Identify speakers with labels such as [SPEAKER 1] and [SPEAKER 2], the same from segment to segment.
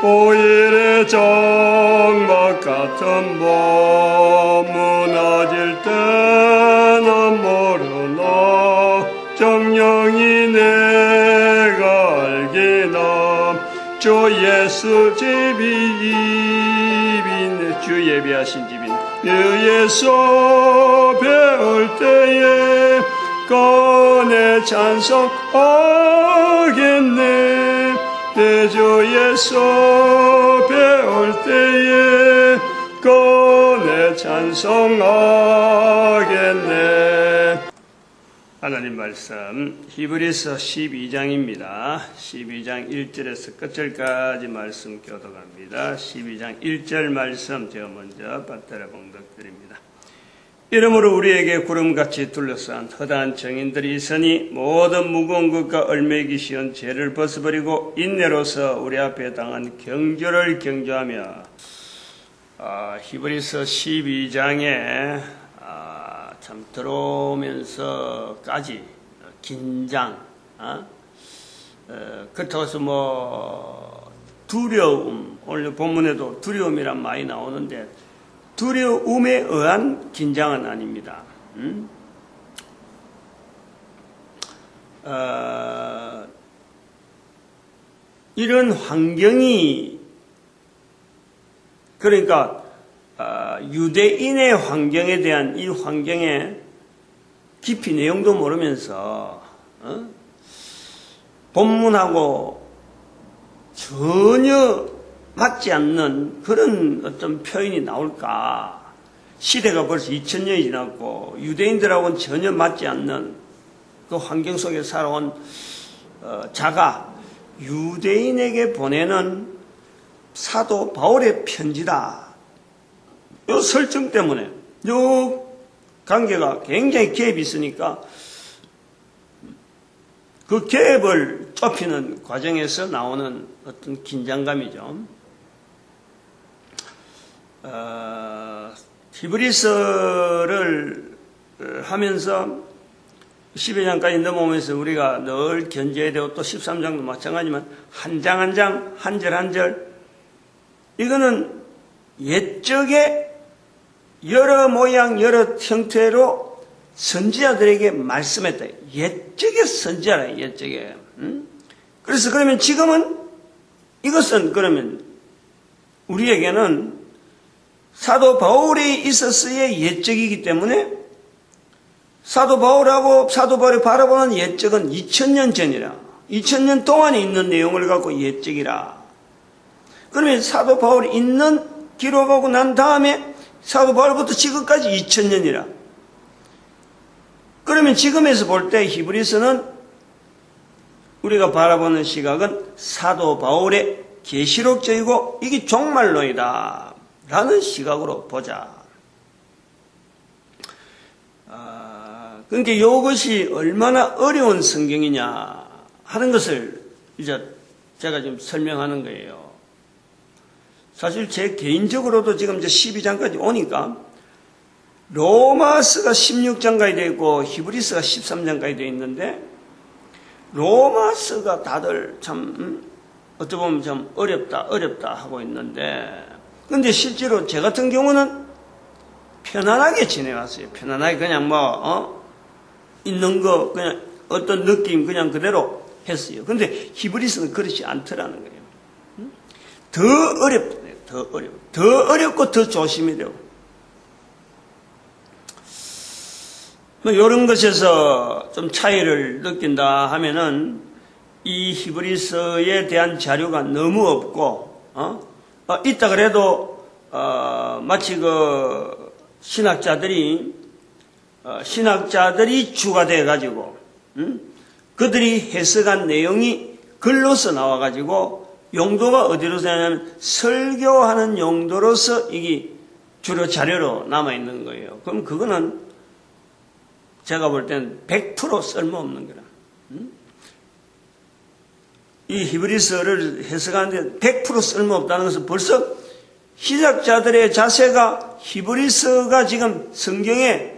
[SPEAKER 1] 오일의 장막 같은 몸 무너질 때는 모르나 정령이 내가 알기나 주 예수 집이 입인 주 예비하신 집인 주 예수 배울 때에 꺼내 찬송하겠네 주 예수 배울 때에 꺼내 찬송하겠네. 하나님 말씀 히브리서 12장입니다. 12장 1절에서 끝절까지 말씀 교독합니다. 12장 1절 말씀 제가 먼저 받들어 봉독드립니다. 이러므로 우리에게 구름같이 둘러싼 허다한 증인들이 있으니 모든 무거운 것과 얼매기 쉬운 죄를 벗어버리고 인내로서 우리 앞에 당한 경주를 경주하며 히브리서 12장에 참 들어오면서까지 긴장 그렇다고 해서 두려움, 오늘 본문에도 두려움이란 말이 나오는데 두려움에 의한 긴장은 아닙니다. 이런 환경이 그러니까 유대인의 환경에 대한 이 환경의 깊이 내용도 모르면서 본문하고 전혀 맞지 않는 그런 어떤 표현이 나올까? 시대가 벌써 2000년이 지났고 유대인들하고는 전혀 맞지 않는 그 환경 속에 살아온 자가 유대인에게 보내는 사도 바울의 편지다. 이 설정 때문에 이 관계가 굉장히 갭이 있으니까 그 갭을 좁히는 과정에서 나오는 어떤 긴장감이죠. 히브리서를 하면서 12장까지 넘어오면서 우리가 늘 견제해야 되고 또 13장도 마찬가지지만 한 장 한 장, 한 절 한 절 이거는 옛적에 여러 모양 여러 형태로 선지자들에게 말씀했다. 옛적에 선지자라 옛적에. 그래서 그러면 지금은 이것은 그러면 우리에게는 사도 바울이 있었어의 옛적이기 때문에 사도 바울하고 사도 바울이 바라보는 옛적은 2000년 전이라 2000년 동안에 있는 내용을 갖고 옛적이라. 그러면 사도 바울이 있는 기록하고 난 다음에 사도 바울부터 지금까지 2000년이라. 그러면 지금에서 볼 때 히브리서는 우리가 바라보는 시각은 사도 바울의 계시록적이고 이게 종말론이다 라는 시각으로 보자. 그러니까 이것이 얼마나 어려운 성경이냐 하는 것을 이제 제가 지금 설명하는 거예요. 사실 제 개인적으로도 지금 이제 12장까지 오니까 로마서가 16장까지 되어 있고 히브리서가 13장까지 되어 있는데 로마서가 다들 참 어떻게 보면 좀 어렵다 하고 있는데 근데 실제로 제 같은 경우는 편안하게 지내왔어요. 편안하게 그냥 있는 거 그냥 어떤 느낌 그냥 그대로 했어요. 근데 히브리서는 그렇지 않더라는 거예요. 더 어렵다. 더 어렵고 더 조심해야 되고. 이런 것에서 좀 차이를 느낀다 하면은 이 히브리서에 대한 자료가 너무 없고, 있다 그래도, 마치 신학자들이 주가 돼가지고, 그들이 해석한 내용이 글로서 나와가지고, 용도가 어디로 되냐면 설교하는 용도로서 이게 주로 자료로 남아있는 거예요. 그럼 그거는 제가 볼 때는 100% 쓸모없는 거라. 이 히브리서를 해석하는데 100% 쓸모없다는 것은 벌써 시작자들의 자세가 히브리서가 지금 성경에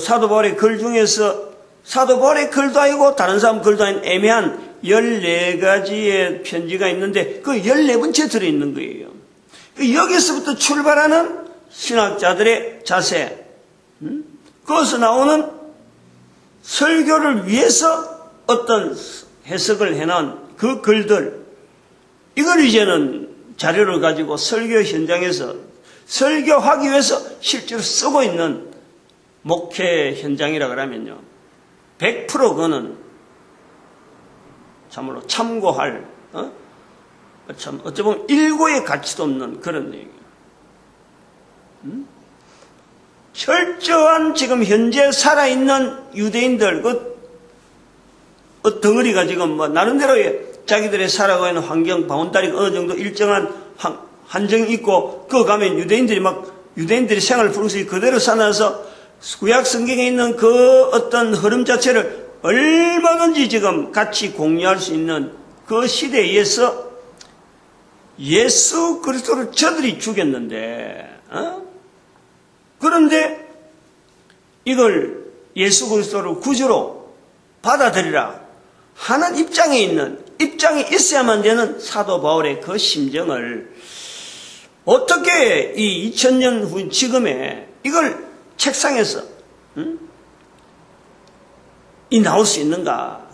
[SPEAKER 1] 사도 바울의 글 중에서 사도 바울의 글도 아니고 다른 사람 글도 아닌 애매한 14가지의 편지가 있는데 그 14번째 들어있는 거예요. 여기서부터 출발하는 신학자들의 자세, 거기서 나오는 설교를 위해서 어떤 해석을 해놓은 그 글들, 이걸 이제는 자료를 가지고 설교 현장에서 설교하기 위해서 실제로 쓰고 있는 목회 현장이라 그러면요, 100% 그거는 참으로 참고할, 참 어찌 보면 일고의 가치도 없는 그런 얘기예요. 철저한 지금 현재 살아있는 유대인들 그 덩어리가 지금 뭐 나름대로의 자기들의 살아가고 있는 환경 바운다리가 어느 정도 일정한 한정이 있고, 그거 가면 유대인들이 생활 풍습이 그대로 살아서 구약 성경에 있는 그 어떤 흐름 자체를 얼마든지 지금 같이 공유할 수 있는 그 시대에 의해서 예수 그리스도를 저들이 죽였는데, 그런데 이걸 예수 그리스도를 구주로 받아들이라 하는 입장이 있어야만 되는 사도 바울의 그 심정을 어떻게 이 2000년 후 지금에 이걸 책상에서 이 나올 수 있는가?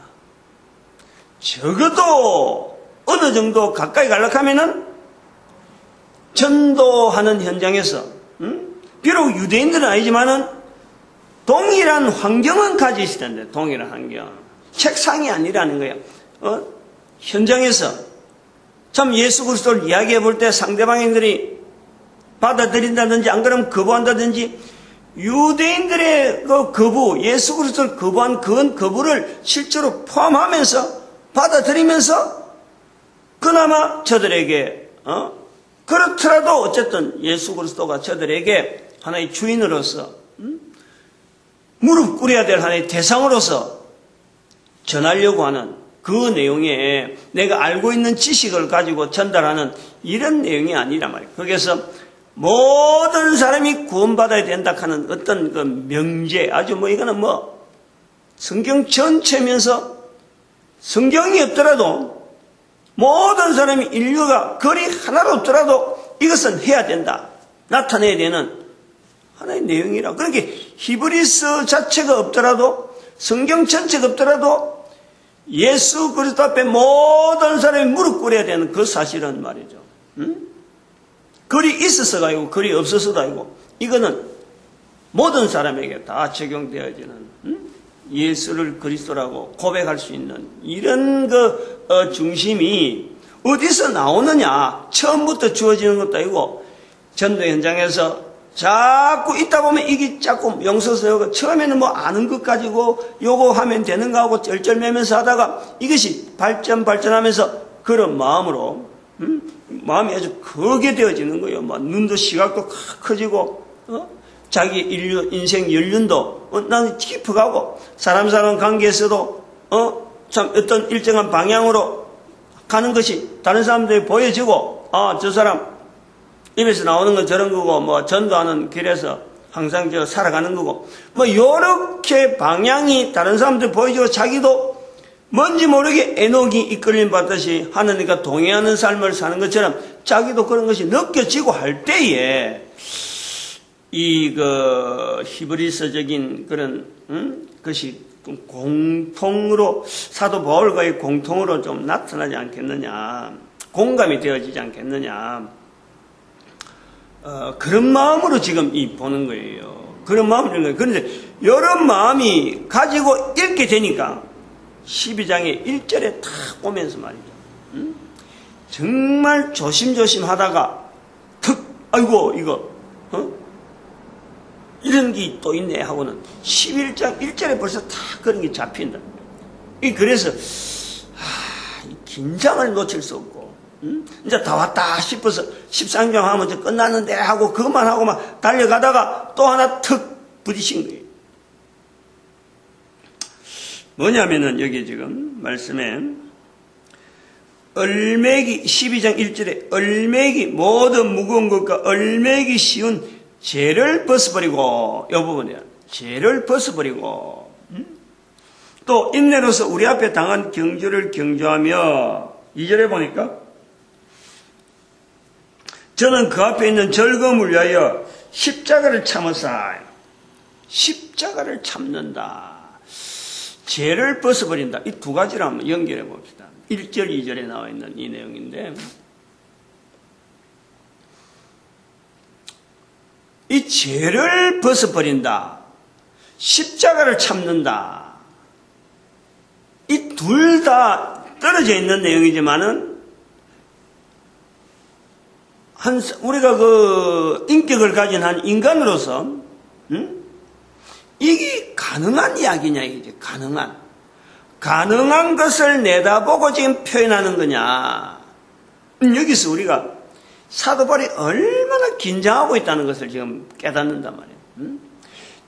[SPEAKER 1] 적어도 어느 정도 가까이 가려고 하면은 전도하는 현장에서 비록 유대인들은 아니지만은 동일한 환경은 가지고 있을 텐데, 동일한 환경, 책상이 아니라는 거예요. 현장에서 참 예수 그리스도를 이야기해 볼 때 상대방인들이 받아들인다든지 안 그러면 거부한다든지, 유대인들의 그 거부, 예수 그리스도를 거부한 그 거부를 실제로 포함하면서 받아들이면서 그나마 저들에게 그렇더라도 어쨌든 예수 그리스도가 저들에게 하나의 주인으로서 무릎 꿇어야 될 하나의 대상으로서 전하려고 하는 그 내용에 내가 알고 있는 지식을 가지고 전달하는 이런 내용이 아니란 말이에요. 거기에서 모든 사람이 구원받아야 된다 하는 어떤 그 명제, 아주 이거는 성경 전체면서 성경이 없더라도 모든 사람이 인류가 거리 하나로 없더라도 이것은 해야 된다, 나타내야 되는 하나의 내용이라. 그러니까 히브리서 자체가 없더라도 성경 전체가 없더라도 예수 그리스도 앞에 모든 사람이 무릎 꿇어야 되는 그 사실은 말이죠. 글이 있어서가 아니고 글이 없어서도 아니고, 이거는 모든 사람에게 다 적용되어지는 예수를 그리스도라고 고백할 수 있는 이런 중심이 어디서 나오느냐? 처음부터 주어지는 것도 아니고, 전도 현장에서 자꾸 있다 보면 이게 자꾸 용서서요. 처음에는 아는 것 가지고 요거 하면 되는가 하고 쩔쩔매면서 하다가 이것이 발전하면서 그런 마음으로, 마음이 아주 크게 되어지는 거예요. 눈도 시각도 커지고, 자기 인생 연륜도 나는 깊어가고, 사람 관계에서도 참 어떤 일정한 방향으로 가는 것이 다른 사람들이 보여지고, 저 사람 입에서 나오는 건 저런 거고, 전도하는 길에서 항상 살아가는 거고, 요렇게 방향이 다른 사람들 보여지고, 자기도 뭔지 모르게 에녹이 이끌림 받듯이 하느님과 동행하는 삶을 사는 것처럼 자기도 그런 것이 느껴지고 할 때에 히브리서적인 그런 것이 공통으로, 사도 바울과의 공통으로 좀 나타나지 않겠느냐, 공감이 되어지지 않겠느냐, 그런 마음으로 지금 보는 거예요. 그런 마음으로 읽는 거예요. 그런데 이런 마음이 가지고 읽게 되니까 12장의 1절에 탁 오면서 말이죠. 정말 조심조심 하다가 아이고 이거 이런 게 또 있네 하고는 11장 1절에 벌써 다 그런 게 잡힌다. 그래서 이 긴장을 놓칠 수 없고, 이제 다 왔다 싶어서 13장 하면 이제 끝났는데 하고 그것만 하고 막 달려가다가 또 하나 턱 부딪힌 거예요. 뭐냐면은 여기 지금 말씀에 얼매기 12장 1절에 얼매기 모든 무거운 것과 얼매기 쉬운 죄를 벗어버리고, 이 부분이야. 죄를 벗어버리고, 또 인내로서 우리 앞에 당한 경주를 경주하며 2절에 보니까 저는 그 앞에 있는 즐거움을 위하여 십자가를 참으사. 십자가를 참는다. 죄를 벗어버린다. 이 두 가지를 한번 연결해 봅시다. 1절, 2절에 나와 있는 이 내용인데 이 죄를 벗어버린다. 십자가를 참는다. 이 둘 다 떨어져 있는 내용이지만은 우리가 그 인격을 가진 한 인간으로서 이게 가능한 이야기냐 이게 가능한 것을 내다보고 지금 표현하는 거냐. 여기서 우리가 사도 바울이 얼마나 긴장하고 있다는 것을 지금 깨닫는단 말이에요.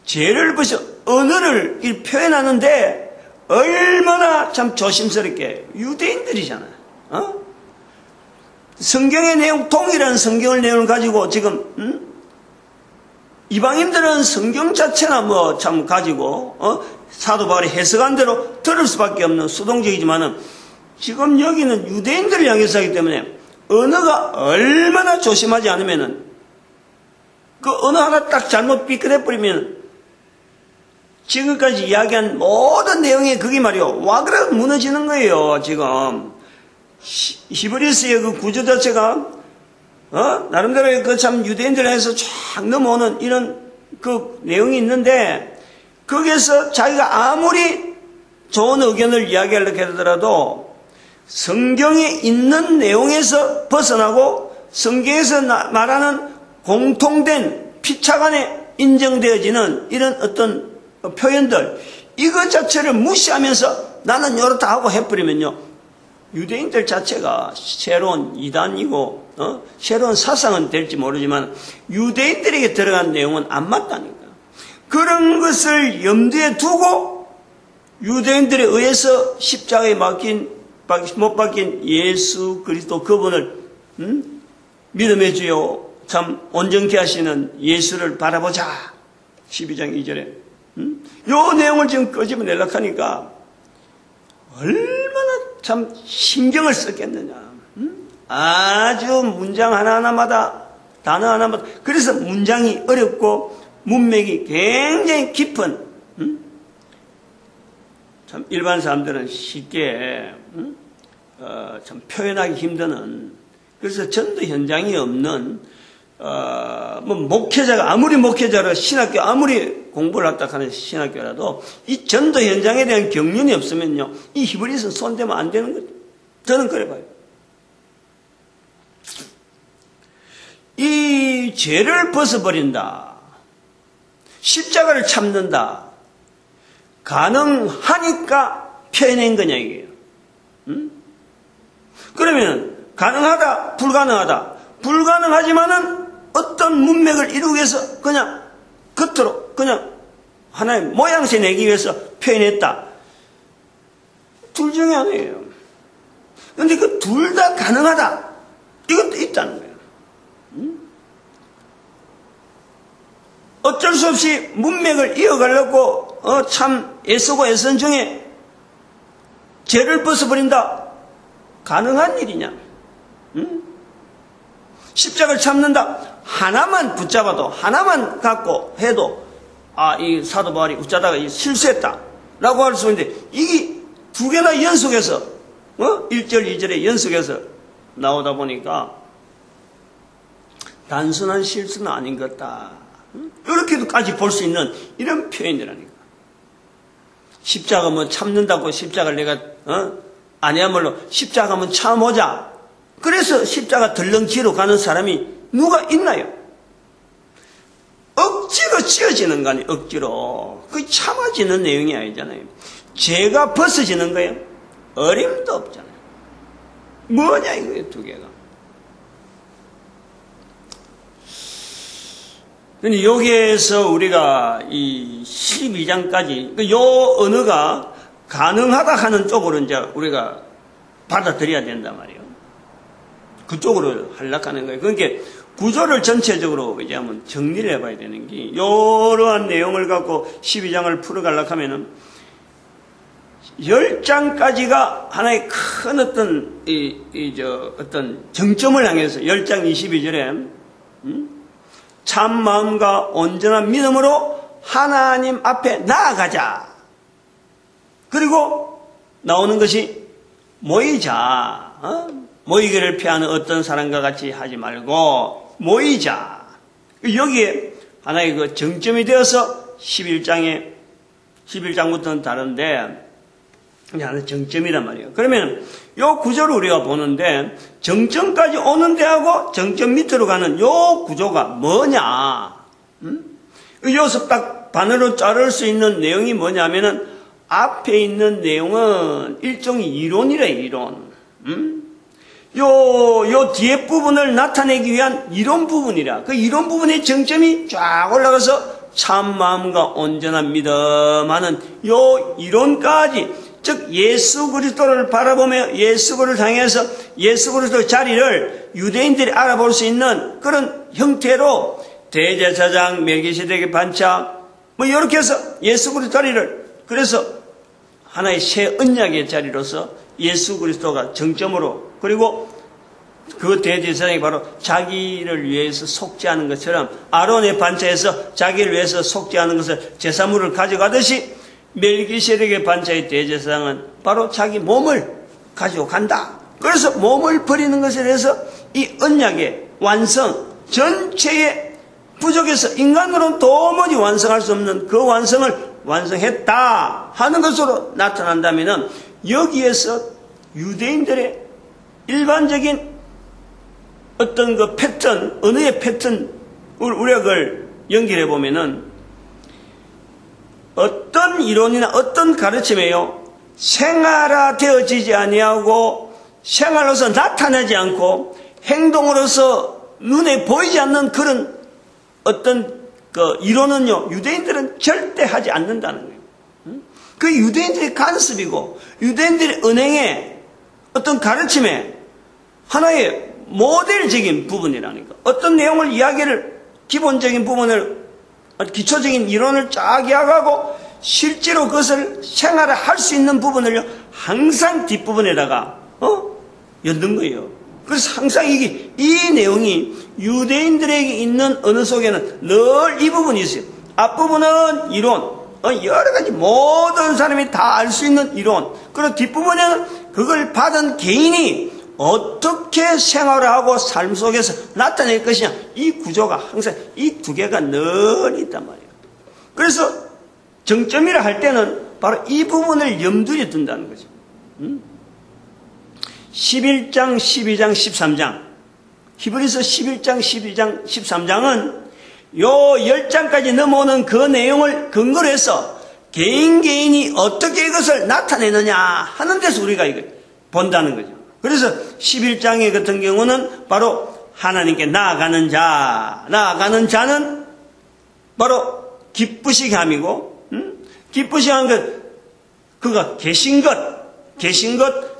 [SPEAKER 1] 죄를 벗어 언어를 표현하는데 얼마나 참 조심스럽게 유대인들이잖아요. 성경의 내용, 동일한 성경의 내용을 가지고 지금 이방인들은 성경 자체나 뭐 참 가지고 사도 바울이 해석한 대로 들을 수밖에 없는 수동적이지만은 지금 여기는 유대인들을 향해서 하기 때문에 언어가 얼마나 조심하지 않으면은 그 언어 하나 딱 잘못 삐끗해 버리면 지금까지 이야기한 모든 내용이 그게 말이요 와그락 무너지는 거예요. 지금 히브리서의 그 구조 자체가 나름대로 그 참 유대인들 에서 쫙 넘어오는 이런 그 내용이 있는데 거기에서 자기가 아무리 좋은 의견을 이야기하려고 하더라도 성경에 있는 내용에서 벗어나고 성경에서 말하는 공통된 피차간에 인정되어지는 이런 어떤 표현들 이것 자체를 무시하면서 나는 이렇다 하고 해버리면요 유대인들 자체가 새로운 이단이고 새로운 사상은 될지 모르지만 유대인들에게 들어간 내용은 안 맞다니까. 그런 것을 염두에 두고 유대인들에 의해서 십자가에 못 박힌 예수 그리스도 그분을 믿음의 주요 참 온전케 하시는 예수를 바라보자. 12장 2절에 요 내용을 지금 끄집어내려고 하니까 얼마나 참 신경을 썼겠느냐. 아주 문장 하나하나마다 단어 하나마다 그래서 문장이 어렵고 문맥이 굉장히 깊은 참 일반 사람들은 쉽게 참 표현하기 힘드는 그래서 전도 현장이 없는 뭐 목회자가 아무리 목회자로 신학교 아무리 공부를 했다 하는 신학교라도 이 전도 현장에 대한 경륜이 없으면요 이 히브리서 손대면 안 되는 거죠. 저는 그래 봐요. 이 죄를 벗어버린다. 십자가를 참는다. 가능하니까 표현한 거냐 이게요. 그러면 가능하다, 불가능하다. 불가능하지만은 어떤 문맥을 이루기 위해서 그냥 겉으로 그냥 하나의 모양새 내기 위해서 표현했다. 둘 중에 하나예요. 그런데 그 둘 다 가능하다. 이것도 있다는 거예요. 어쩔 수 없이 문맥을 이어가려고 참 애쓰고 애쓴 중에 죄를 벗어버린다. 가능한 일이냐? 십자가를 참는다. 하나만 붙잡아도 하나만 갖고 해도 이 사도 바울이 웃자다가 실수했다 라고 할 수 있는데 이게 두 개나 연속해서 1절 2절에 연속해서 나오다 보니까 단순한 실수는 아닌 것 같다. 이렇게도까지 볼 수 있는 이런 표현이라니까. 십자가 뭐 참는다고 십자가를 내가 아니야말로 십자가 한번 참아보자. 그래서 십자가 덜렁지로 가는 사람이 누가 있나요? 억지로 찌어지는 거 아니에요. 억지로. 그게 참아지는 내용이 아니잖아요. 죄가 벗어지는 거예요. 어림도 없잖아요. 뭐냐 이거예요. 두 개가. 근데 여기에서 우리가 이 12장까지 요 언어가 가능하다 하는 쪽으로 이제 우리가 받아들여야 된단 말이에요. 그쪽으로 하려고 하는 거예요. 그러니까 구조를 전체적으로 이제 한번 정리를 해봐야 되는 게 이러한 내용을 갖고 12장을 풀어가려고 하면은 10장까지가 하나의 큰 어떤, 어떤 정점을 향해서 10장 22절에, 참 마음과 온전한 믿음으로 하나님 앞에 나아가자. 그리고 나오는 것이 모이자. 모이기를 피하는 어떤 사람과 같이 하지 말고 모이자. 여기에 하나의 그 정점이 되어서 11장부터는 다른데 하나의 정점이란 말이에요. 그러면 요 구조를 우리가 보는데 정점까지 오는 데하고 정점 밑으로 가는 요 구조가 뭐냐? 여기서 딱 반으로 자를 수 있는 내용이 뭐냐면은 앞에 있는 내용은 일종의 이론이래, 이론. 요 뒤에 부분을 나타내기 위한 이론 부분이라. 그 이론 부분의 정점이 쫙 올라가서 참 마음과 온전한 믿음 하는 요 이론까지, 즉 예수 그리스도를 바라보며 예수 그리스도를 향해서 예수 그리스도의 자리를 유대인들이 알아볼 수 있는 그런 형태로 대제사장, 멜기세덱의 반차 뭐 이렇게 해서 예수 그리스도 자리를, 그래서 하나의 새 언약의 자리로서 예수 그리스도가 정점으로, 그리고 그 대제사장이 바로 자기를 위해서 속죄하는 것처럼 아론의 반차에서 자기를 위해서 속죄하는 것을 제사물을 가져가듯이 멜기세덱의 반차의 대제사장은 바로 자기 몸을 가지고 간다. 그래서 몸을 버리는 것에 대해서 이 언약의 완성 전체의 부족해서 인간으로는 도무지 완성할 수 없는 그 완성을 완성했다 하는 것으로 나타난다면, 여기에서 유대인들의 일반적인 어떤 그 패턴, 언어의 패턴, 우리가 그걸 연결해 보면은 어떤 이론이나 어떤 가르침이에요, 생활화되어지지 아니하고 생활로서 나타나지 않고 행동으로서 눈에 보이지 않는 그런 어떤 그 이론은요, 유대인들은 절대 하지 않는다는 거예요. 그 유대인들의 간섭이고 유대인들의 은행의 어떤 가르침의 하나의 모델적인 부분이라니까. 어떤 내용을 이야기를, 기본적인 부분을, 기초적인 이론을 쫙 이야기하고 실제로 그것을 생활을 할 수 있는 부분을요, 항상 뒷부분에다가 엮는 거예요. 그래서 항상 이 내용이 유대인들에게 있는 언어 속에는 늘 이 부분이 있어요. 앞부분은 이론, 여러 가지 모든 사람이 다 알 수 있는 이론. 그리고 뒷부분에는 그걸 받은 개인이 어떻게 생활하고 삶 속에서 나타낼 것이냐. 이 구조가 항상 이 두 개가 늘 있단 말이에요. 그래서 정점이라 할 때는 바로 이 부분을 염두에 둔다는 거죠. 11장, 12장, 13장. 히브리서 11장, 12장, 13장은 요 10장까지 넘어오는 그 내용을 근거로 해서 개인이 어떻게 이것을 나타내느냐 하는 데서 우리가 이걸 본다는 거죠. 그래서 11장의 같은 경우는 바로 하나님께 나아가는 자는 바로 기쁘시게 함이고, 기쁘시게 하는 것, 그가 계신 것,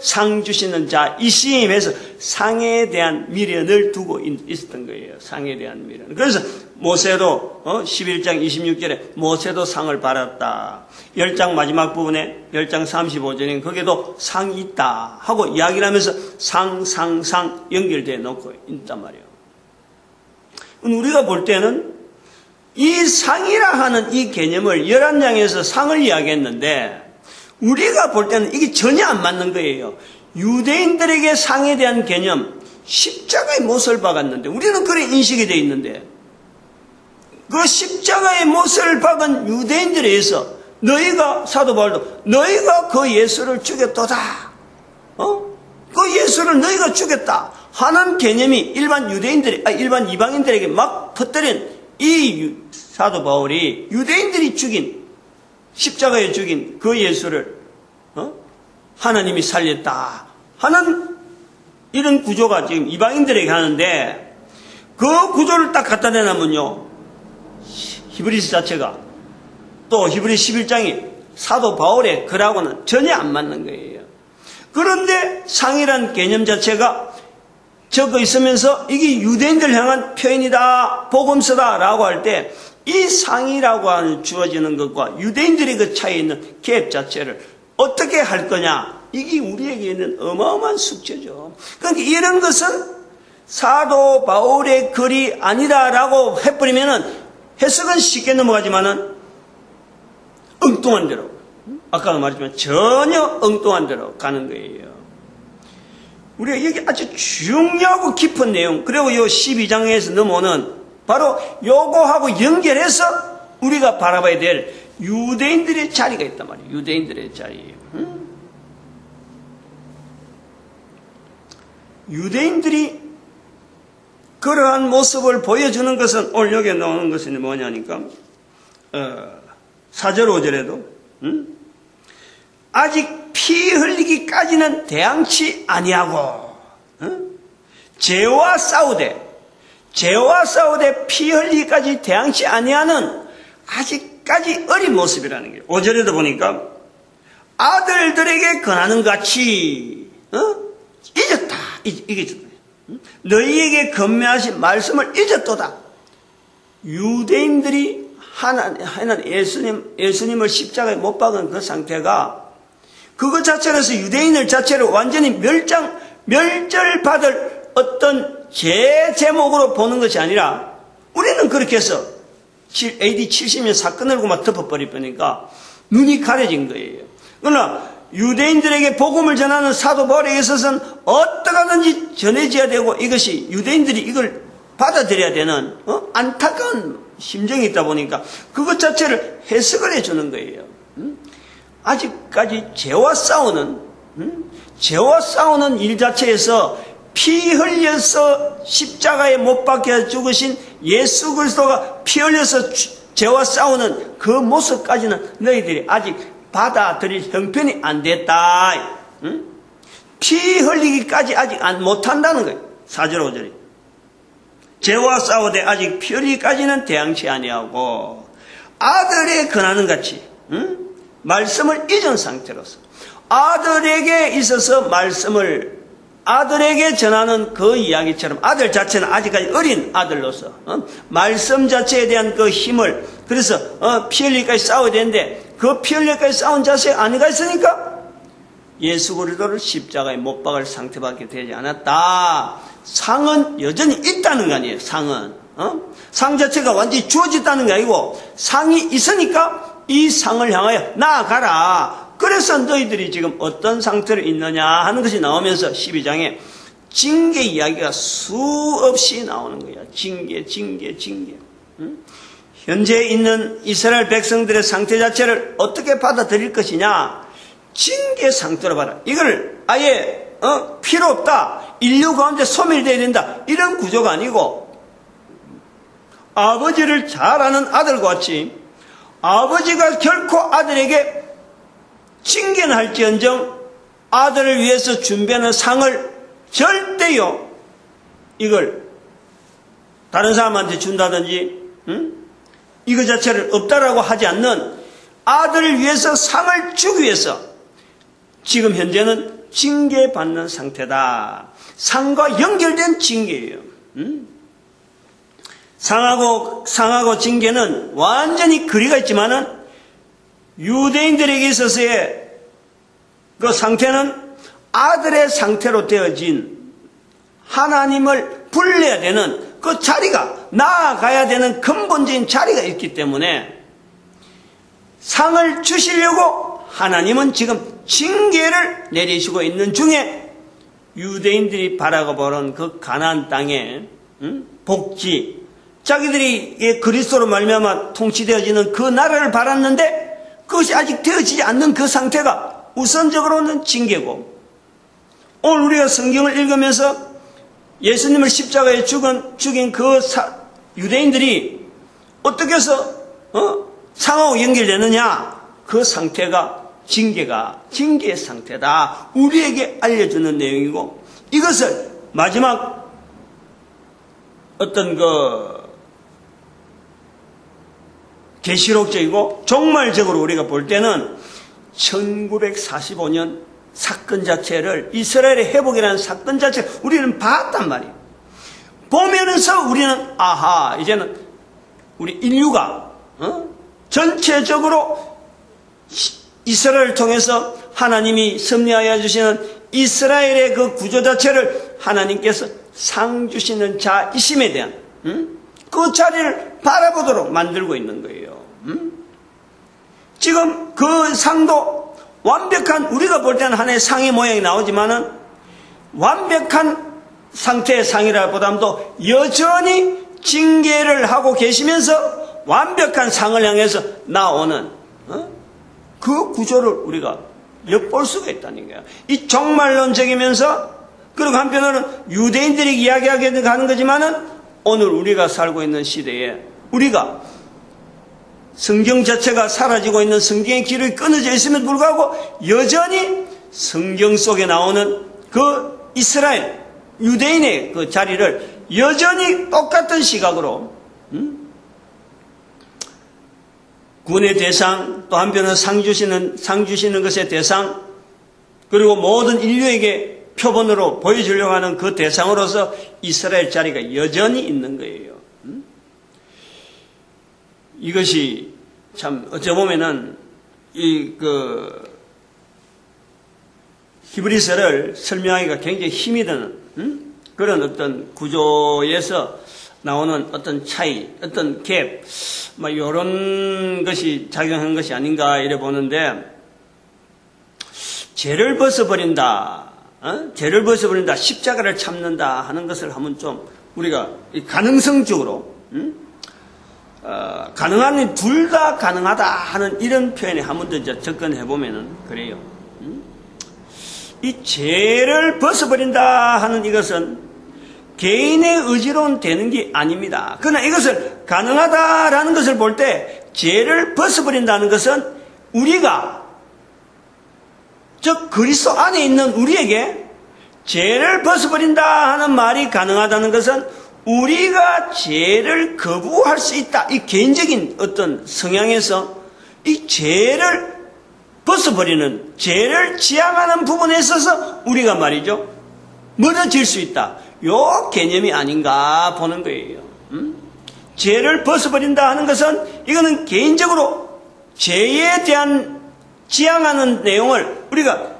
[SPEAKER 1] 상 주시는 자, 이심에서 상에 대한 미련을 두고 있었던 거예요. 상에 대한 미련. 그래서 모세도 11장 26절에 모세도 상을 받았다. 10장 마지막 부분에 10장 35절에 거기에도 상이 있다 하고 이야기를 하면서 상 연결되어 놓고 있단 말이에요. 우리가 볼 때는 이 상이라 하는 이 개념을 11장에서 상을 이야기했는데, 우리가 볼 때는 이게 전혀 안 맞는 거예요. 유대인들에게 상에 대한 개념, 십자가의 못을 박았는데, 우리는 그런 인식이 되어 있는데, 그 십자가의 못을 박은 유대인들에 의해서 너희가, 사도 바울도 너희가 그 예수를 죽였도다. 그 예수를 너희가 죽였다 하는 개념이 일반 이방인들에게 막 퍼뜨린 이 사도 바울이 유대인들이 죽인, 십자가에 죽인 그 예수를 하나님이 살렸다 하는 이런 구조가 지금 이방인들에게 하는데, 그 구조를 딱 갖다 내놓으면요, 히브리서 자체가 또 히브리 11장이 사도 바울의 글하고는 전혀 안 맞는 거예요. 그런데 상이란 개념 자체가 적어 있으면서 이게 유대인들 향한 표현이다, 복음서다 라고 할 때 이 상이라고 하는 주어지는 것과 유대인들의 그 차이에 있는 갭 자체를 어떻게 할 거냐? 이게 우리에게는 어마어마한 숙제죠. 그러니까 이런 것은 사도 바울의 글이 아니다라고 해버리면은 해석은 쉽게 넘어가지만은 엉뚱한 대로, 아까도 말했지만 전혀 엉뚱한 대로 가는 거예요. 우리가 여기 아주 중요하고 깊은 내용, 그리고 요 12장에서 넘어오는 바로 요거하고 연결해서 우리가 바라봐야 될 유대인들의 자리가 있단 말이에요. 유대인들의 자리. 유대인들이 그러한 모습을 보여주는 것은 오늘 여기에 나오는 것은 뭐냐니까 4절 5절에도 아직 피 흘리기까지는 대항치 아니하고 죄와 싸우되 피 흘리기까지 대항치 아니하는 아직까지 어린 모습이라는 거예요. 5절에도 보니까 아들들에게 권하는 같이 잊었다. 이게 너희에게 건면하신 말씀을 잊었도다. 유대인들이 하나님 예수님을 십자가에 못 박은 그 상태가 그것 자체로서 유대인을 자체를 완전히 멸절받을 어떤 제목으로 보는 것이 아니라 우리는 그렇게 해서 AD 70년 사건을 막 덮어버릴 거니까 눈이 가려진 거예요. 그러나 유대인들에게 복음을 전하는 사도 바울에게 있어서는 어떻게 하든지 전해져야 되고 이것이 유대인들이 이걸 받아들여야 되는 안타까운 심정이 있다 보니까 그것 자체를 해석을 해주는 거예요. 아직까지 죄와 싸우는 일 자체에서 피 흘려서 십자가에 못 박혀 죽으신 예수 그리스도가 피 흘려서 죄와 싸우는 그 모습까지는 너희들이 아직 받아들일 형편이 안 됐다. 피 흘리기까지 아직 못한다는 거예요. 4절 5절이. 죄와 싸우되 아직 피 흘리기까지는 대항치 아니하고 아들에 권하는 같이 말씀을 잊은 상태로서 아들에게 있어서 말씀을 아들에게 전하는 그 이야기처럼 아들 자체는 아직까지 어린 아들로서 말씀 자체에 대한 그 힘을 그래서 피 흘리기까지 싸워야 되는데 그 피 흘리기까지 싸운 자세가 아니가 있으니까 예수 그리스도를 십자가에 못 박을 상태밖에 되지 않았다. 상은 여전히 있다는 거 아니에요. 상은 상 자체가 완전히 주어졌다는 게 아니고 상이 있으니까 이 상을 향하여 나아가라. 그래서 너희들이 지금 어떤 상태로 있느냐 하는 것이 나오면서 12장에 징계 이야기가 수없이 나오는 거야. 징계. 현재 있는 이스라엘 백성들의 상태 자체를 어떻게 받아들일 것이냐. 징계 상태로 봐라. 이걸 아예 필요 없다. 인류 가운데 소멸되어야 된다. 이런 구조가 아니고 아버지를 잘 아는 아들과 같이 아버지가 결코 아들에게 징계는 할지언정 아들을 위해서 준비하는 상을 절대요 이걸 다른 사람한테 준다든지 이거 자체를 없다라고 하지 않는 아들을 위해서 상을 주기 위해서 지금 현재는 징계받는 상태다. 상과 연결된 징계예요. 상하고 징계는 완전히 거리가 있지만은 유대인들에게 있어서의 그 상태는 아들의 상태로 되어진 하나님을 불러야 되는 그 자리가 나아가야 되는 근본적인 자리가 있기 때문에 상을 주시려고 하나님은 지금 징계를 내리시고 있는 중에 유대인들이 바라고 보는 그 가나안 땅의 복지 자기들이 그리스도로 말미암아 통치되어지는 그 나라를 바랐는데 그것이 아직 되어지지 않는 그 상태가 우선적으로는 징계고 오늘 우리가 성경을 읽으면서 예수님을 십자가에 죽인 그 유대인들이 어떻게 해서 상하고 연결되느냐 그 상태가 징계의 상태다. 우리에게 알려주는 내용이고 이것을 마지막 어떤 계시록적이고 종말적으로 우리가 볼 때는 1945년 사건 자체를 이스라엘의 회복이라는 사건 자체를 우리는 봤단 말이에요. 보면서 우리는 아하 이제는 우리 인류가 전체적으로 이스라엘을 통해서 하나님이 섭리하여 주시는 이스라엘의 그 구조 자체를 하나님께서 상 주시는 자이심에 대한 그 자리를 바라보도록 만들고 있는 거예요. 지금 그 상도 완벽한, 우리가 볼 때는 하나의 상의 모양이 나오지만은 완벽한 상태의 상이라보다도 여전히 징계를 하고 계시면서 완벽한 상을 향해서 나오는 그 구조를 우리가 엿볼 수가 있다는 거예요. 이 종말론적이면서, 그리고 한편으로는 유대인들이 이야기하게 가는 거지만은 오늘 우리가 살고 있는 시대에 우리가 성경 자체가 사라지고 있는, 성경의 기록이 끊어져 있음에도 불구하고 여전히 성경 속에 나오는 그 이스라엘, 유대인의 그 자리를 여전히 똑같은 시각으로 구원의 대상, 또 한편은 상 주시는 것의 대상, 그리고 모든 인류에게 표본으로 보여주려고 하는 그 대상으로서 이스라엘 자리가 여전히 있는 거예요. 이것이 참 어찌 보면은 히브리서를 설명하기가 굉장히 힘이 드는 그런 어떤 구조에서 나오는 어떤 차이, 어떤 갭, 이런 것이 작용한 것이 아닌가 이래 보는데, 죄를 벗어버린다, 십자가를 참는다 하는 것을 한번 좀 우리가 가능성적으로, 가능한, 둘 다 가능하다 하는 이런 표현에 한 번 더 이제 접근해 보면은 그래요. 이 죄를 벗어버린다 하는 이것은 개인의 의지로는 되는 게 아닙니다. 그러나 이것을 가능하다라는 것을 볼 때 죄를 벗어버린다는 것은 우리가, 즉 그리스도 안에 있는 우리에게 죄를 벗어버린다 하는 말이 가능하다는 것은 우리가 죄를 거부할 수 있다. 이 개인적인 어떤 성향에서 이 죄를 벗어버리는, 죄를 지향하는 부분에 있어서 우리가 말이죠, 멀어질 수 있다. 요 개념이 아닌가 보는 거예요. 죄를 벗어버린다 하는 것은 이거는 개인적으로 죄에 대한 지향하는 내용을 우리가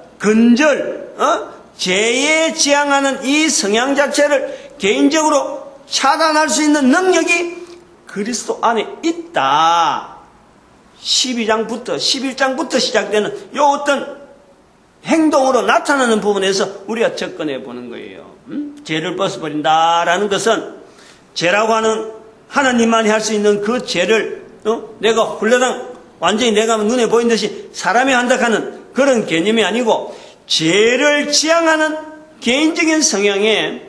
[SPEAKER 1] 죄에 지향하는 이 성향 자체를 개인적으로 차단할 수 있는 능력이 그리스도 안에 있다. 11장부터 시작되는 요 어떤 행동으로 나타나는 부분에서 우리가 접근해 보는 거예요. 죄를 벗어버린다라는 것은 죄라고 하는 하나님만이 할 수 있는 그 죄를 내가 훌레당 완전히 내가 눈에 보인 듯이 사람이 한다 하는 그런 개념이 아니고, 죄를 지향하는 개인적인 성향에,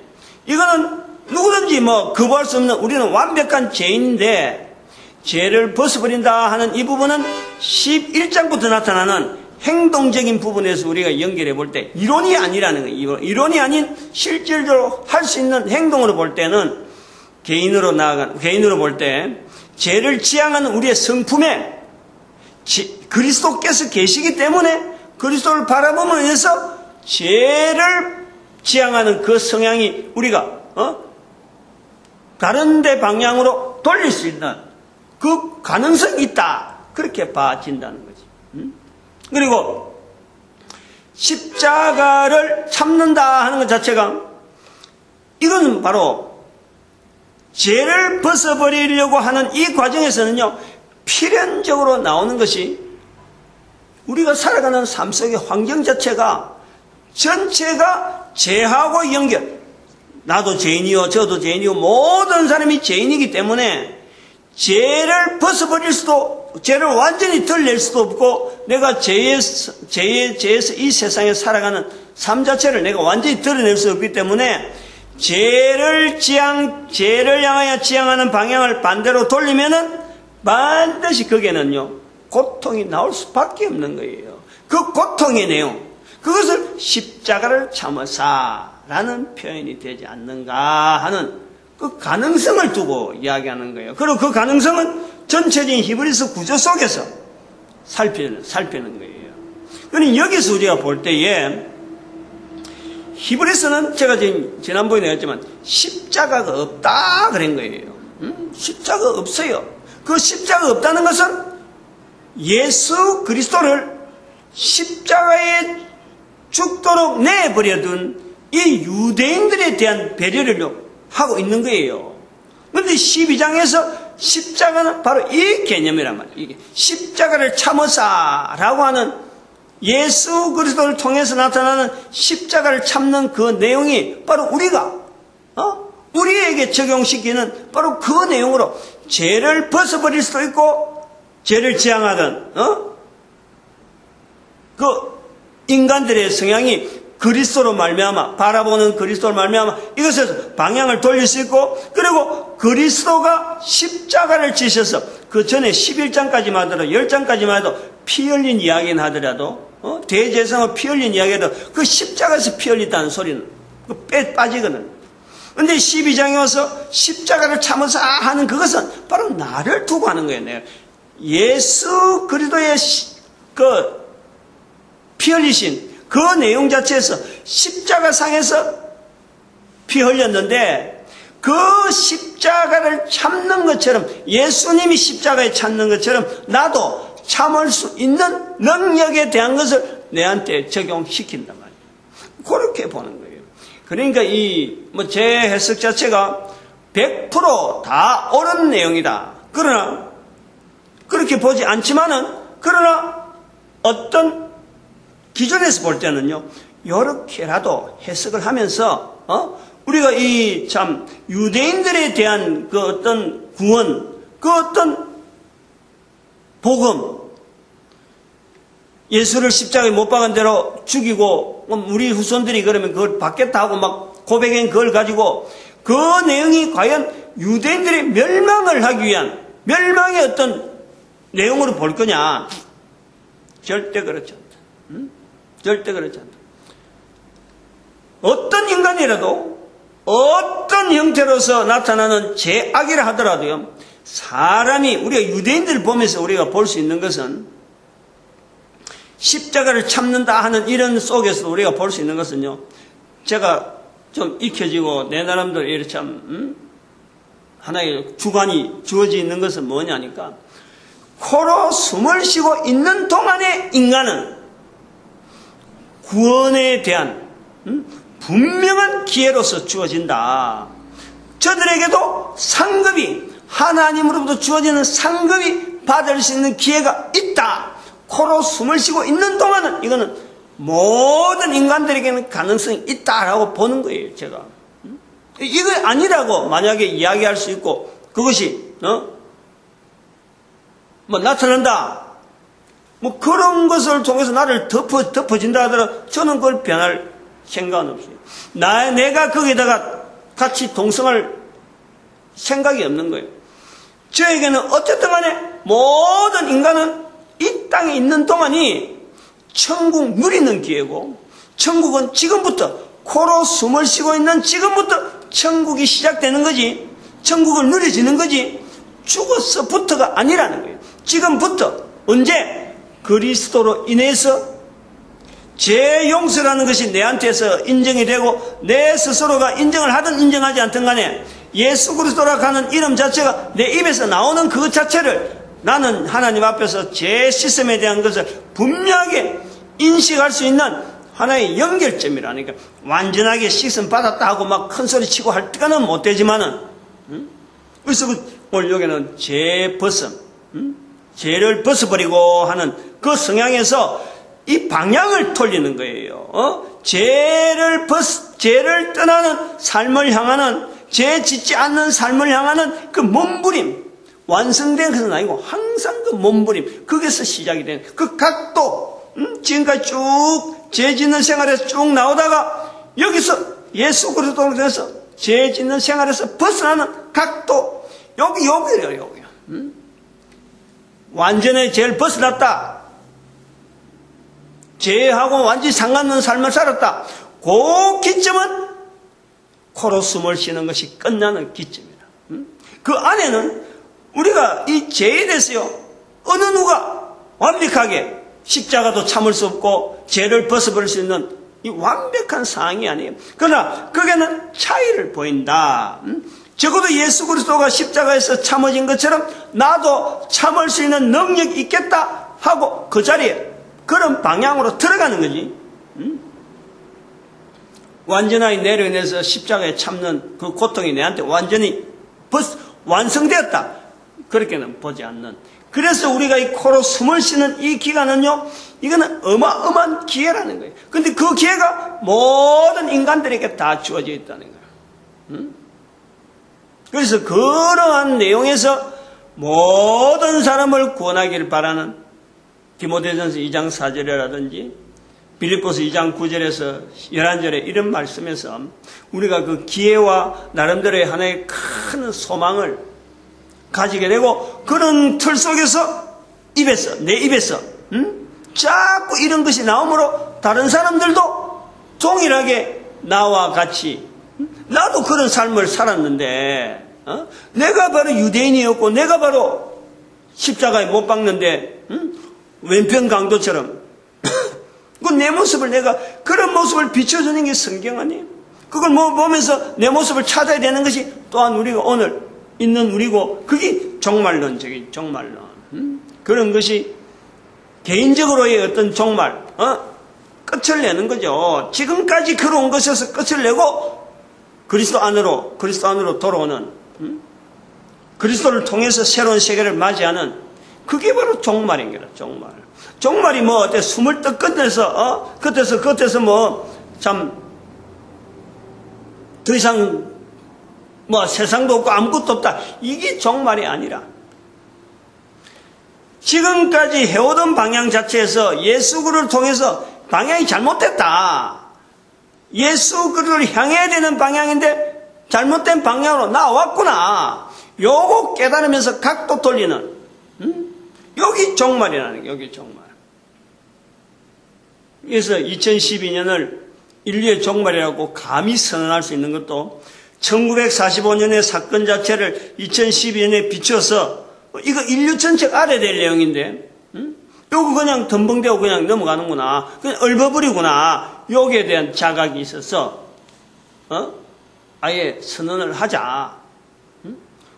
[SPEAKER 1] 이거는 누구든지 거부할 수 없는, 우리는 완벽한 죄인인데 죄를 벗어버린다 하는 이 부분은 11장부터 나타나는 행동적인 부분에서 우리가 연결해 볼 때 이론이 아니라는 거예요. 이론이 아닌 실질적으로 할 수 있는 행동으로 볼 때는 개인으로 볼 때 죄를 지향하는 우리의 성품에 그리스도께서 계시기 때문에 그리스도를 바라보면서 죄를 지향하는 그 성향이 우리가 다른 데 방향으로 돌릴 수 있는 그 가능성이 있다. 그렇게 봐진다는 거지. 그리고 십자가를 참는다 하는 것 자체가, 이건 바로 죄를 벗어버리려고 하는 이 과정에서는요, 필연적으로 나오는 것이 우리가 살아가는 삶 속의 환경 자체가 전체가 죄하고 연결, 나도 죄인이요, 저도 죄인이요, 모든 사람이 죄인이기 때문에 죄를 벗어버릴 수도, 죄를 완전히 덜낼 수도 없고, 내가 죄에서 이 세상에 살아가는 삶 자체를 내가 완전히 덜어낼 수 없기 때문에 죄를 향하여 지향하는 방향을 반대로 돌리면은 반드시 거기에는요, 고통이 나올 수밖에 없는 거예요. 그 고통의 내용, 그것을 십자가를 참으사라는 표현이 되지 않는가 하는 그 가능성을 두고 이야기하는 거예요. 그리고 그 가능성은 전체적인 히브리서 구조 속에서 살피는 거예요. 그러니 여기서 우리가 볼 때에 히브리서는 제가 지난번에 내었지만 십자가가 없다 그런 거예요. 십자가 없어요. 그 십자가 없다는 것은 예수 그리스도를 십자가에 죽도록 내버려둔 이 유대인들에 대한 배려를 하고 있는 거예요. 그런데 12장에서 십자가는 바로 이 개념이란 말이에요. 이게 십자가를 참으사라고 하는 예수 그리스도를 통해서 나타나는 십자가를 참는 그 내용이 바로 우리에게 적용시키는 바로 그 내용으로 죄를 벗어버릴 수도 있고 죄를 지향하던 그 인간들의 성향이 그리스도로 말미암아 바라보는 그리스도로 말미암아 이것에서 방향을 돌릴 수 있고 그리고 그리스도가 십자가를 지셔서 그 전에 11장까지만 하더라도 10장까지만 해도 피 흘린 이야기는 하더라도 대제사장은 피 흘린 이야기도 그 십자가에서 피 흘렸다는 소리는 빠지거든. 근데 12장에 와서 십자가를 참으사 하는 그것은 바로 나를 두고 하는 거예요. 내가 예수 그리스도의 그 피 흘리신 그 내용 자체에서 십자가상에서 피 흘렸는데 그 십자가를 참는 것처럼 예수님이 십자가에 참는 것처럼 나도 참을 수 있는 능력에 대한 것을 내한테 적용시킨단 말이에요. 그렇게 보는 거예요. 그러니까 제 해석 자체가 100% 다 옳은 내용이다. 그러나 그렇게 보지 않지만은 그러나 어떤 기존에서 볼 때는요, 이렇게라도 해석을 하면서, 우리가 이 참, 유대인들에 대한 그 어떤 구원, 그 어떤 복음, 예수를 십자가에 못 박은 대로 죽이고, 우리 후손들이 그러면 그걸 받겠다 하고 막 고백한 그걸 가지고, 그 내용이 과연 유대인들의 멸망을 하기 위한, 멸망의 어떤 내용으로 볼 거냐? 절대 그렇지 않다. 절대 그렇지 않다. 어떤 인간이라도 어떤 형태로서 나타나는 죄악이라 하더라도요, 사람이 우리가 유대인들을 보면서 우리가 볼 수 있는 것은 십자가를 참는다 하는 이런 속에서 우리가 볼 수 있는 것은요, 제가 좀 익혀지고 내 나름대로 이렇게 참 하나의 주관이 주어져 있는 것은 뭐냐니까, 코로 숨을 쉬고 있는 동안의 인간은 구원에 대한 분명한 기회로서 주어진다. 저들에게도 상급이 하나님으로부터 주어지는 상급이 받을 수 있는 기회가 있다. 코로 숨을 쉬고 있는 동안은 이거는 모든 인간들에게는 가능성이 있다라고 보는 거예요. 제가 이거 아니라고 만약에 이야기할 수 있고 그것이 나타난다. 그런 것을 통해서 나를 덮어진다 하더라도 저는 그걸 변할 생각은 없어요. 내가 거기다가 같이 동성할 생각이 없는 거예요. 저에게는 어쨌든 간에 모든 인간은 이 땅에 있는 동안이 천국 누리는 기회고, 천국은 지금부터 코로 숨을 쉬고 있는 지금부터 천국이 시작되는 거지, 천국을 누려지는 거지, 죽어서부터가 아니라는 거예요. 지금부터 언제? 그리스도로 인해서 죄 용서라는 것이 내한테서 인정이 되고 내 스스로가 인정을 하든 인정하지 않든 간에 예수 그리스도라고 하는 이름 자체가 내 입에서 나오는 그 자체를 나는 하나님 앞에서 죄 씻음에 대한 것을 분명하게 인식할 수 있는 하나의 연결점이라니까. 완전하게 씻음 받았다 하고 막 큰 소리 치고 할 때는 못 되지만은, 그래서 오늘 여기는 죄 벗음, 죄를 벗어버리고 하는 그 성향에서 이 방향을 돌리는 거예요. 죄를 떠나는 삶을 향하는, 죄 짓지 않는 삶을 향하는 그 몸부림, 완성된 것은 아니고 항상 그 몸부림, 거기서 시작이 되는 그 각도, 지금까지 쭉 죄 짓는 생활에서 쭉 나오다가 여기서 예수 그리스도로 통해서 죄 짓는 생활에서 벗어나는 각도, 여기요. 완전히 죄를 벗어났다. 죄하고 완전히 상관없는 삶을 살았다. 그 기점은 코로 숨을 쉬는 것이 끝나는 기점이다. 그 안에는 우리가 이 죄에 대해서요, 어느 누가 완벽하게 십자가도 참을 수 없고 죄를 벗어버릴 수 있는 이 완벽한 상황이 아니에요. 그러나 거기에는 차이를 보인다. 적어도 예수 그리스도가 십자가에서 참아진 것처럼 나도 참을 수 있는 능력이 있겠다 하고 그 자리에 그런 방향으로 들어가는 거지. 완전하게 내려내서 십자가에 참는 그 고통이 내한테 완전히 완성되었다. 그렇게는 보지 않는. 그래서 우리가 이 코로 숨을 쉬는 이 기간은요, 이거는 어마어마한 기회라는 거예요. 근데 그 기회가 모든 인간들에게 다 주어져 있다는 거예요. 그래서 그러한 내용에서 모든 사람을 구원하기를 바라는 디모데전서 2장 4절이라든지 빌립보서 2장 9절에서 11절에 이런 말씀에서 우리가 그 기회와 나름대로의 하나의 큰 소망을 가지게 되고 그런 틀 속에서 내 입에서 자꾸 이런 것이 나오므로 다른 사람들도 동일하게 나와 같이 나도 그런 삶을 살았는데 내가 바로 유대인이었고 내가 바로 십자가에 못 박는데 왼편 강도처럼 그 내 모습을 내가 그런 모습을 비춰주는 게 성경 아니에요? 그걸 보면서 내 모습을 찾아야 되는 것이 또한 우리가 오늘 있는 우리고 그게 종말론적인 종말론. 그런 것이 개인적으로의 어떤 종말 끝을 내는 거죠. 지금까지 걸어온 것에서 끝을 내고 그리스도 안으로 돌아오는 그리스도를 통해서 새로운 세계를 맞이하는 그게 바로 종말인 거라. 종말이 뭐 어때 숨을 떡 끝내서 끝에서 뭐 참 더 이상 뭐 세상도 없고 아무것도 없다. 이게 종말이 아니라 지금까지 해오던 방향 자체에서 예수 그리스도를 통해서 방향이 잘못됐다. 예수 그리스도를 향해야 되는 방향인데 잘못된 방향으로 나왔구나. 요거 깨달으면서 각도 돌리는 여기 종말이라는 게 여기 종말. 그래서 2012년을 인류의 종말이라고 감히 선언할 수 있는 것도 1945년의 사건 자체를 2012년에 비춰서 이거 인류 전체가 알아야 될 내용인데 요거 그냥 덤벙대고 그냥 넘어가는구나. 그냥 얼버무리구나. 여기에 대한 자각이 있어서 아예 선언을 하자.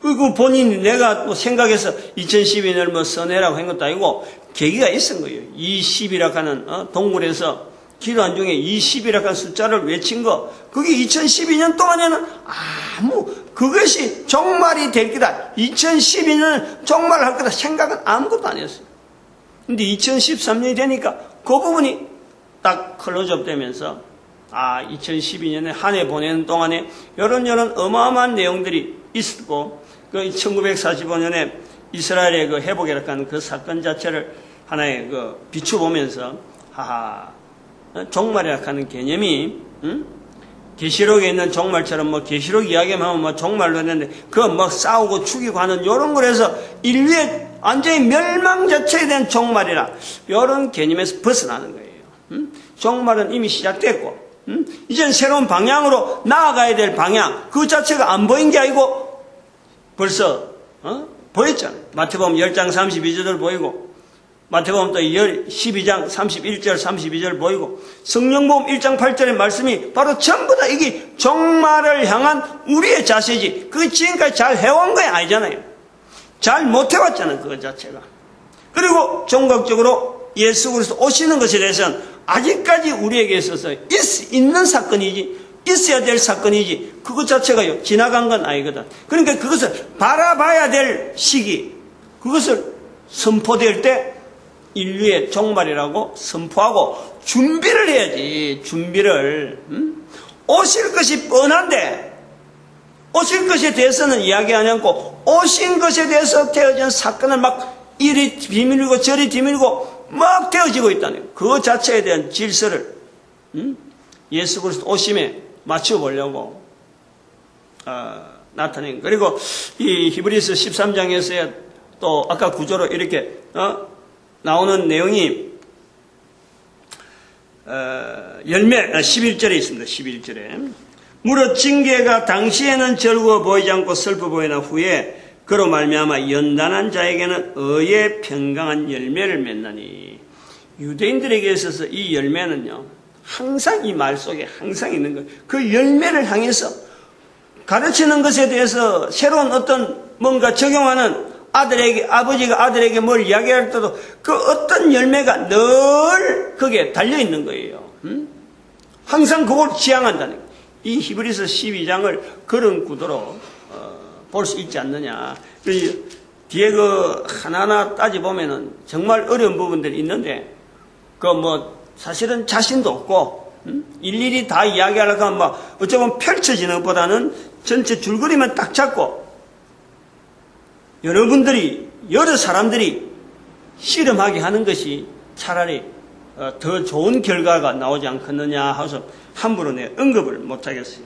[SPEAKER 1] 그리고 본인이 내가 생각해서 2012년을 뭐 써내라고 한 것도 아니고 계기가 있은 거예요. 20이라고 하는 동굴에서 기도한 중에 20이라고 하는 숫자를 외친 거 그게 2012년 동안에는 그것이 종말이 될 거다. 2012년은 종말할 거다. 생각은 아무것도 안 했어요. 근데 2013년이 되니까 그 부분이 딱 클로즈업 되면서 2012년에 한 해 보내는 동안에 이런 어마어마한 내용들이 있었고 그 1945년에 이스라엘의 그 회복이라고 하는 그 사건 자체를 하나의 그 비추보면서 종말이라고 하는 개념이 계시록에 있는 종말처럼 뭐 계시록 이야기만 하면 뭐 종말로 했는데 그거 막 싸우고 죽이고 하는 이런 거에서 인류의 완전히 멸망 자체에 대한 종말이라 이런 개념에서 벗어나는 거예요. 종말은 이미 시작됐고 이제는 새로운 방향으로 나아가야 될 방향 그 자체가 안 보인 게 아니고 벌써 보였잖아요. 마태복음 10장 32절을 보이고 마태복음 또 12장 31절 32절 보이고 성령복음 1장 8절의 말씀이 바로 전부 다 이게 종말을 향한 우리의 자세지. 그게 지금까지 잘 해온 거 아니잖아요. 잘 못해왔잖아요. 그거 자체가. 그리고 종각적으로 예수 그리스도 오시는 것에 대해서는 아직까지 우리에게 있어서 있는 사건이지 있어야 될 사건이지 그것 자체가 지나간 건 아니거든. 그러니까 그것을 바라봐야 될 시기 그것을 선포될 때 인류의 종말이라고 선포하고 준비를 해야지. 준비를 오실 것이 뻔한데 오실 것에 대해서는 이야기 안 하고 오신 것에 대해서 되어진 사건을 막 이리 비밀이고 저리 비밀이고 막 되어지고 있다는 그 자체에 대한 질서를 예수 그리스도 오심에 맞춰보려고 나타낸. 그리고 이 히브리서 13장에서의 또 아까 구조로 이렇게 나오는 내용이 11절에 있습니다. 11절에 무릇 징계가 당시에는 즐거워 보이지 않고 슬퍼 보이나 후에 그로 말미암아 연단한 자에게는 의의 평강한 열매를 맺나니. 유대인들에게 있어서 이 열매는요 항상 이 말 속에 항상 있는 거예요. 그 열매를 향해서 가르치는 것에 대해서 새로운 어떤 뭔가 적용하는 아버지가 아들에게 뭘 이야기할 때도 그 어떤 열매가 늘 거기에 달려있는 거예요. 항상 그걸 지향한다는 거예요. 이 히브리서 12장을 그런 구도로 볼 수 있지 않느냐. 뒤에 그 하나하나 따져보면은 정말 어려운 부분들이 있는데, 사실은 자신도 없고, 일일이 다 이야기하려고 하면 어쩌면 펼쳐지는 것보다는 전체 줄거리만 딱 잡고, 여러 사람들이 씨름하게 하는 것이 차라리 더 좋은 결과가 나오지 않겠느냐 해서 함부로 언급을 못하겠어요.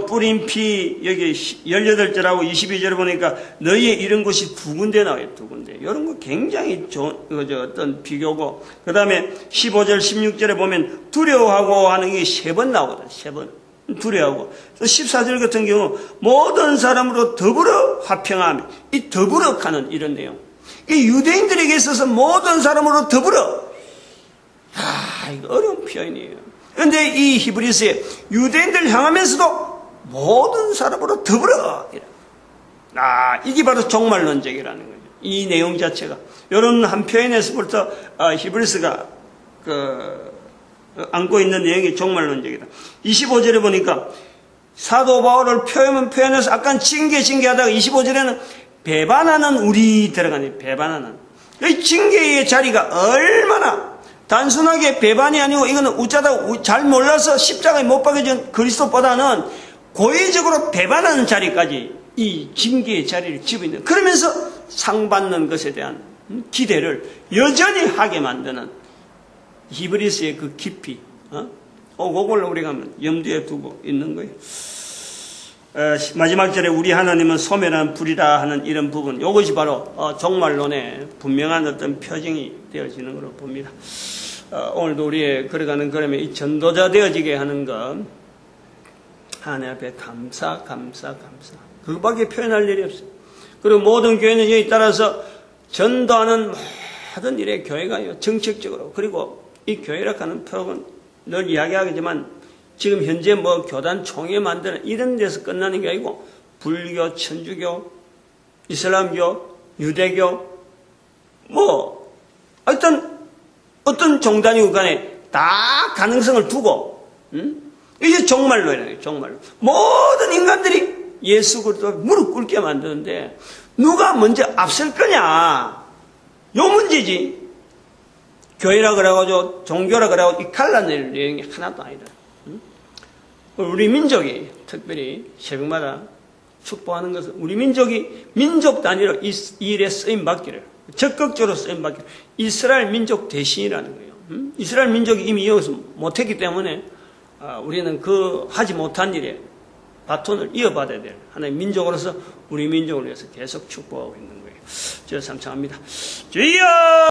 [SPEAKER 1] 뿌린 피, 여기 18절하고 22절에 보니까 너희의 이런 곳이 2군데 나와요, 2군데. 이런 거 굉장히 좋은, 어떤 비교고. 그 다음에 15절, 16절에 보면 두려워하고 하는 게 3번 나오거든, 3번. 두려워하고. 14절 같은 경우, 모든 사람으로 더불어 화평하며, 이 더불어 하는 이런 내용. 이 유대인들에게 있어서 모든 사람으로 더불어. 이거 어려운 표현이에요. 그런데 이 히브리서에 유대인들 향하면서도 모든 사람으로 더불어. 이게 바로 종말론적이라는 거죠. 이 내용 자체가. 이런 한 표현에서부터 히브리서가 안고 있는 내용이 종말론적이다. 25절에 보니까 사도 바울을 표현해서 약간 징계하다가 25절에는 배반하는 우리 들어가네. 배반하는. 이 징계의 자리가 얼마나 단순하게 배반이 아니고 이거는 우짜다 잘 몰라서 십자가에 못 박혀진 그리스도보다는 고의적으로 배반하는 자리까지 이 징계의 자리를 지고 있는, 그러면서 상 받는 것에 대한 기대를 여전히 하게 만드는 히브리서의 그 깊이, 그걸 우리가 염두에 두고 있는 거예요. 마지막 절에 우리 하나님은 소멸한 불이다 하는 이런 부분, 이것이 바로 종말론의 분명한 어떤 표징이 되어지는 것으로 봅니다. 오늘도 우리의 걸어가는 걸음에 이 전도자 되어지게 하는 것, 하나님 앞에 감사. 그밖에 표현할 일이 없어요. 그리고 모든 교회는 여기 따라서 전도하는 모든 일에 교회가 정책적으로, 그리고 이 교회라고 하는 표현은 늘 이야기하겠지만 지금 현재 교단 총회 만드는 이런 데서 끝나는 게 아니고 불교, 천주교, 이슬람교, 유대교, 어떤 종단이고 간에 다 가능성을 두고, 이게 종말론이에요, 종말론. 모든 인간들이 예수 그리스도 무릎 꿇게 만드는데 누가 먼저 앞설 거냐? 요 문제지. 교회라 그래가지고 종교라 그래가지고 이 갈라낼 내용이 하나도 아니다. 우리 민족이 특별히 새벽마다 축복하는 것은 우리 민족이 민족 단위로 이 일에 쓰임받기를, 적극적으로 쓰임받기를, 이스라엘 민족 대신이라는 거예요. 이스라엘 민족이 이미 여기서 못했기 때문에 우리는 그 하지 못한 일에 바톤을 이어받아야 될 하나의 민족으로서 우리 민족을 위해서 계속 축복하고 있는 거예요. 주여 감사합니다. 주여!